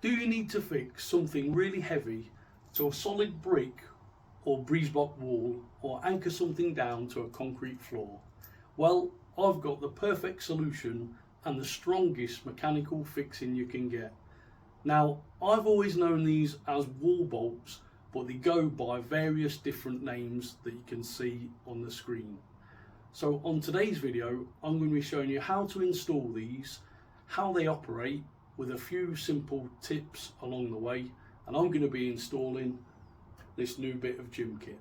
Do you need to fix something really heavy to a solid brick or breeze block wall, or anchor something down to a concrete floor? Well, I've got the perfect solution and the strongest mechanical fixing you can get. Now, I've always known these as wall bolts, but they go by various different names that you can see on the screen. So on today's video, I'm going to be showing you how to install these, how they operate, with a few simple tips along the way, and I'm going to be installing this new bit of gym kit.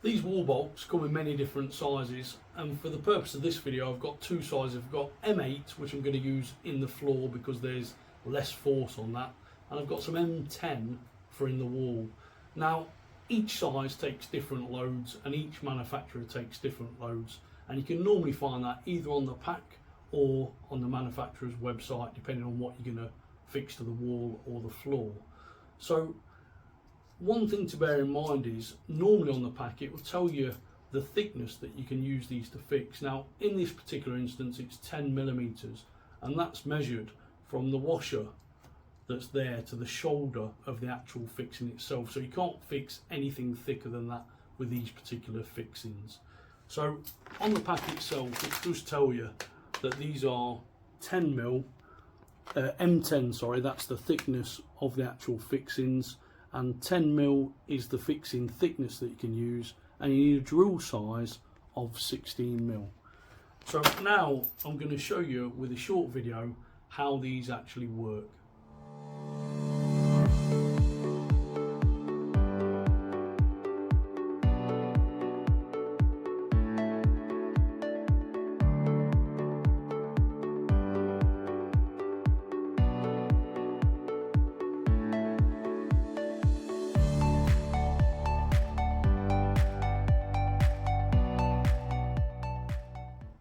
These wall bolts come in many different sizes, and for the purpose of this video I've got two sizes. I've got M8, which I'm going to use in the floor because there's less force on that, and I've got some M10 for in the wall. Now each size takes different loads and each manufacturer takes different loads, and you can normally find that either on the pack or on the manufacturer's website, depending on what you're going to fix to the wall or the floor. So one thing to bear in mind is normally on the pack it will tell you the thickness that you can use these to fix. Now in this particular instance it's 10mm, and that's measured from the washer that's there to the shoulder of the actual fixing itself. So you can't fix anything thicker than that with these particular fixings. So on the pack itself it does tell you that these are 10mm, M10 sorry, that's the thickness of the actual fixings, and 10mm is the fixing thickness that you can use, and you need a drill size of 16mm. So now I'm going to show you with a short video how these actually work.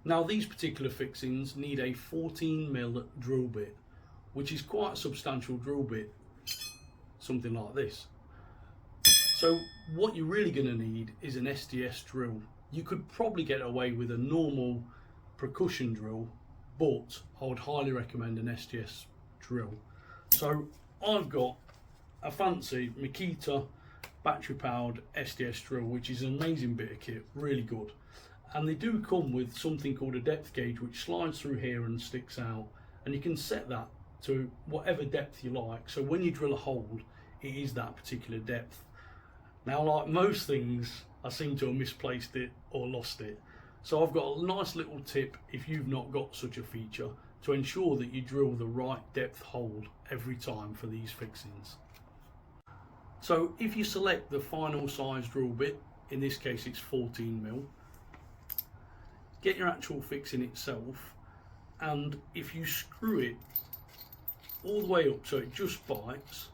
Now these particular fixings need a 14mm drill bit, which is quite a substantial drill bit, something like this. So what you're really going to need is an SDS drill. You could probably get away with a normal percussion drill, but I would highly recommend an SDS drill. So I've got a fancy Makita battery powered SDS drill, which is an amazing bit of kit, really good. And they do come with something called a depth gauge, which slides through here and sticks out, and you can set that to whatever depth you like. So when you drill a hole, it is that particular depth. Now like most things, I seem to have misplaced it or lost it. So I've got a nice little tip if you've not got such a feature, to ensure that you drill the right depth hole every time for these fixings. So if you select the final size drill bit, in this case it's 14mm, get your actual fixing itself, and if you screw it all the way up so it just bites,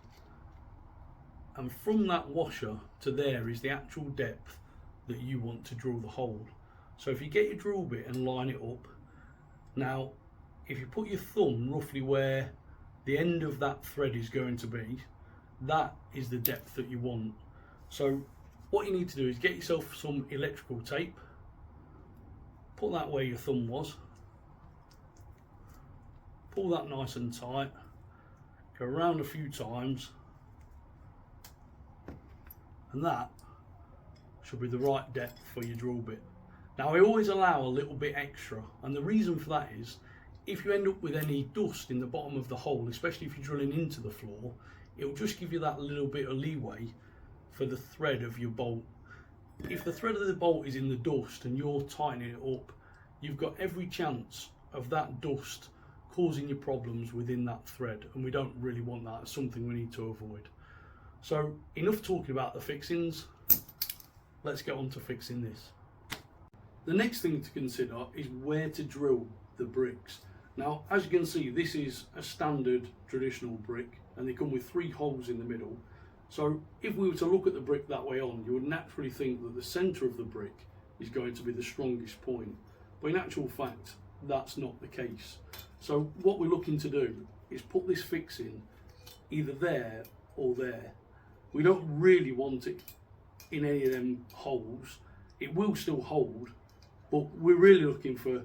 and from that washer to there is the actual depth that you want to drill the hole. So if you get your drill bit and line it up, now if you put your thumb roughly where the end of that thread is going to be, that is the depth that you want. So what you need to do is get yourself some electrical tape, put that where your thumb was, pull that nice and tight, go around a few times, and that should be the right depth for your drill bit. Now I always allow a little bit extra, and the reason for that is if you end up with any dust in the bottom of the hole, especially if you're drilling into the floor, it will just give you that little bit of leeway for the thread of your bolt. If the thread of the bolt is in the dust and you're tightening it up, you've got every chance of that dust causing you problems within that thread, and we don't really want that. It's something we need to avoid. So enough talking about the fixings, let's get on to fixing this. The next thing to consider is where to drill the bricks. Now as you can see, this is a standard traditional brick, and they come with 3 holes in the middle. So if we were to look at the brick that way on, you would naturally think that the centre of the brick is going to be the strongest point. But in actual fact, that's not the case. So what we're looking to do is put this fixing either there or there. We don't really want it in any of them holes. It will still hold, but we're really looking for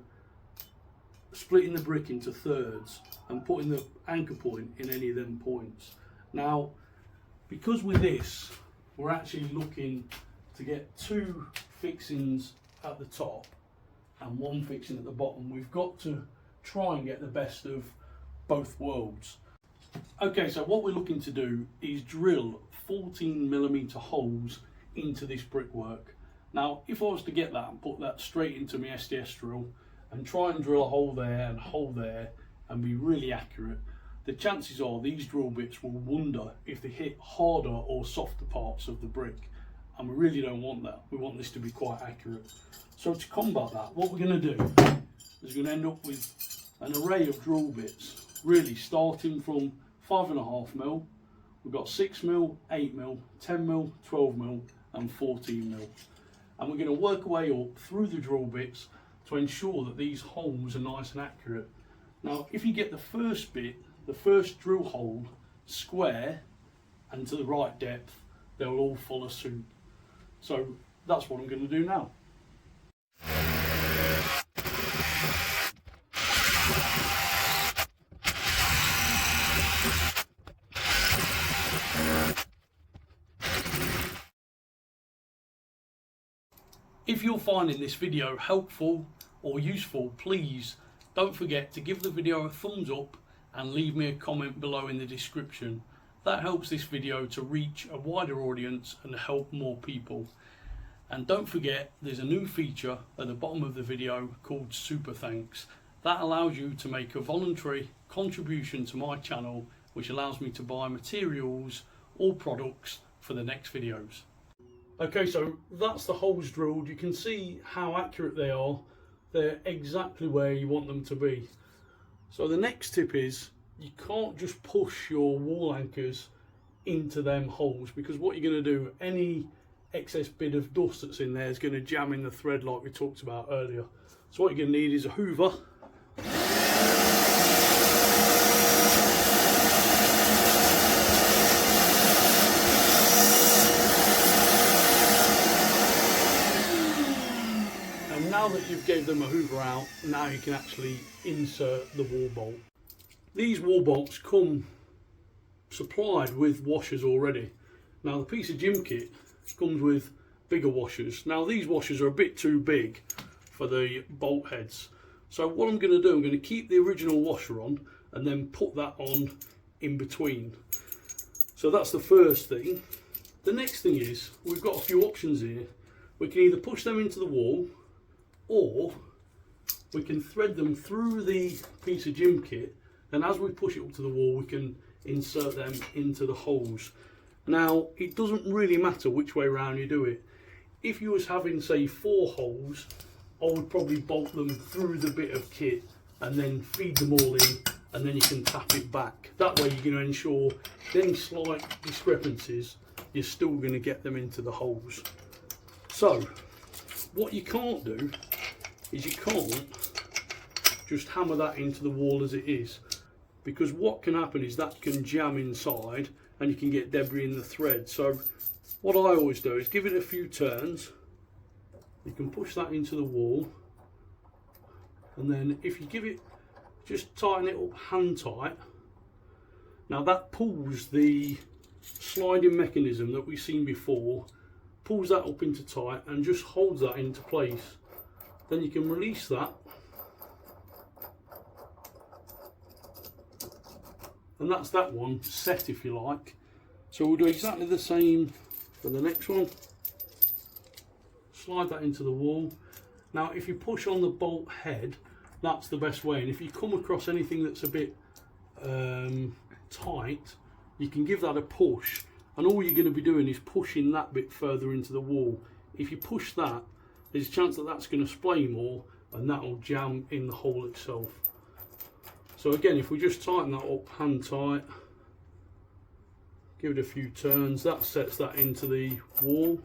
splitting the brick into thirds and putting the anchor point in any of them points. Now, because with this, we're actually looking to get 2 fixings at the top and 1 fixing at the bottom. We've got to try and get the best of both worlds. Okay, so what we're looking to do is drill 14mm holes into this brickwork. Now, if I was to get that and put that straight into my SDS drill and try and drill a hole there and be really accurate, the chances are these drill bits will wonder if they hit harder or softer parts of the brick, and we really don't want that. We want this to be quite accurate. So to combat that, what we're going to do is we're going to end up with an array of drill bits, really starting from 5.5mm. We've got 6mm, 8mm, 10mm, 12mm and 14mm, and we're going to work our way up through the drill bits to ensure that these holes are nice and accurate. Now, if you get the first bit, the first drill hole square and to the right depth, they'll all follow suit. So that's what I'm going to do now. If you're finding this video helpful or useful, please don't forget to give the video a thumbs up and leave me a comment below in the description. That helps this video to reach a wider audience and help more people. And don't forget, there's a new feature at the bottom of the video called Super Thanks. That allows you to make a voluntary contribution to my channel, which allows me to buy materials or products for the next videos. Okay, so that's the holes drilled. You can see how accurate they are. They're exactly where you want them to be. So the next tip is you can't just push your wall anchors into them holes, because what you're going to do, any excess bit of dust that's in there is going to jam in the thread like we talked about earlier. So what you're going to need is a hoover. Now that you've gave them a hoover out, now you can actually insert the wall bolt. These wall bolts come supplied with washers already. Now the piece of gym kit comes with bigger washers. Now these washers are a bit too big for the bolt heads. So what I'm going to do, I'm going to keep the original washer on and then put that on in between. So that's the first thing. The next thing is, we've got a few options here. We can either push them into the wall, or we can thread them through the piece of gym kit, and as we push it up to the wall we can insert them into the holes. Now it doesn't really matter which way around you do it. If you was having say 4 holes, I would probably bolt them through the bit of kit and then feed them all in, and then you can tap it back. That way you're going to ensure any slight discrepancies, you're still going to get them into the holes. So what you can't do is you can't just hammer that into the wall as it is, because what can happen is that can jam inside and you can get debris in the thread. So what I always do is give it a few turns. You can push that into the wall, and then if you give it, just tighten it up hand tight. Now that pulls the sliding mechanism that we've seen before, pulls that up into tight and just holds that into place. Then you can release that, and that's that one set, if you like. So we'll do exactly the same for the next one. Slide that into the wall. Now if you push on the bolt head, that's the best way, and if you come across anything that's a bit tight, you can give that a push, and all you're going to be doing is pushing that bit further into the wall. If you push that, there's a chance that that's going to splay more, and that will jam in the hole itself. So again, if we just tighten that up hand tight, give it a few turns, that sets that into the wall.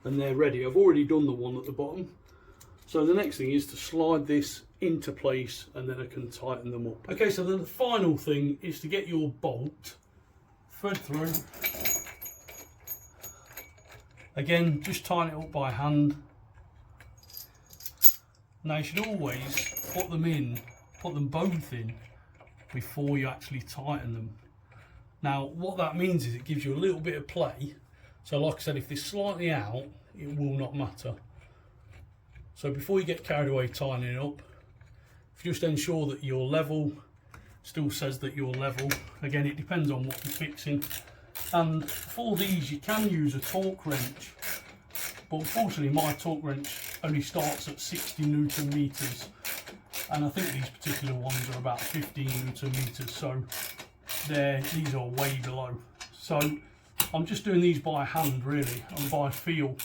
and they're ready. I've already done the one at the bottom. So the next thing is to slide this into place, and then I can tighten them up. Okay, so then the final thing is to get your bolt thread through. Again, just tighten it up by hand. Now you should always put them both in before you actually tighten them. Now what that means is it gives you a little bit of play. So like I said, if they're slightly out, it will not matter. So before you get carried away tightening up, just ensure that your level still says that you're level. Again, it depends on what you're fixing. And for these you can use a torque wrench, but unfortunately my torque wrench only starts at 60 Newton meters, and I think these particular ones are about 15 Newton meters, so these are way below. So I'm just doing these by hand really, and by feel.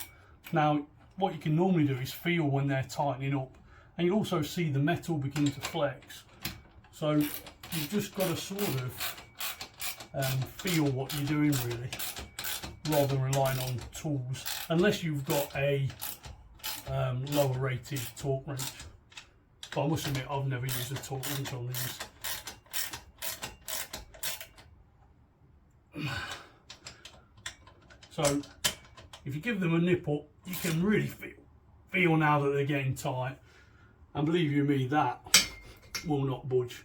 Now what you can normally do is feel when they're tightening up, and you'll also see the metal begin to flex. So you've just got to sort of feel what you're doing really, rather than relying on tools, unless you've got a lower rated torque wrench. But I must admit, I've never used a torque wrench on these. So if you give them a nip up, you can really feel now that they're getting tight, and believe you me, that will not budge.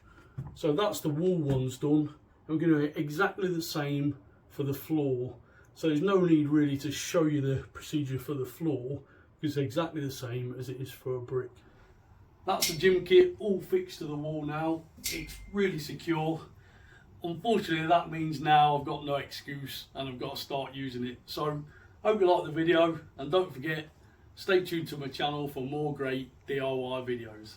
So that's the wall ones done. I'm going to do exactly the same for the floor. So there's no need really to show you the procedure for the floor, because it's exactly the same as it is for a brick. That's the gym kit all fixed to the wall now. It's really secure. Unfortunately, that means now I've got no excuse and I've got to start using it. So hope you like the video, and don't forget, stay tuned to my channel for more great DIY videos.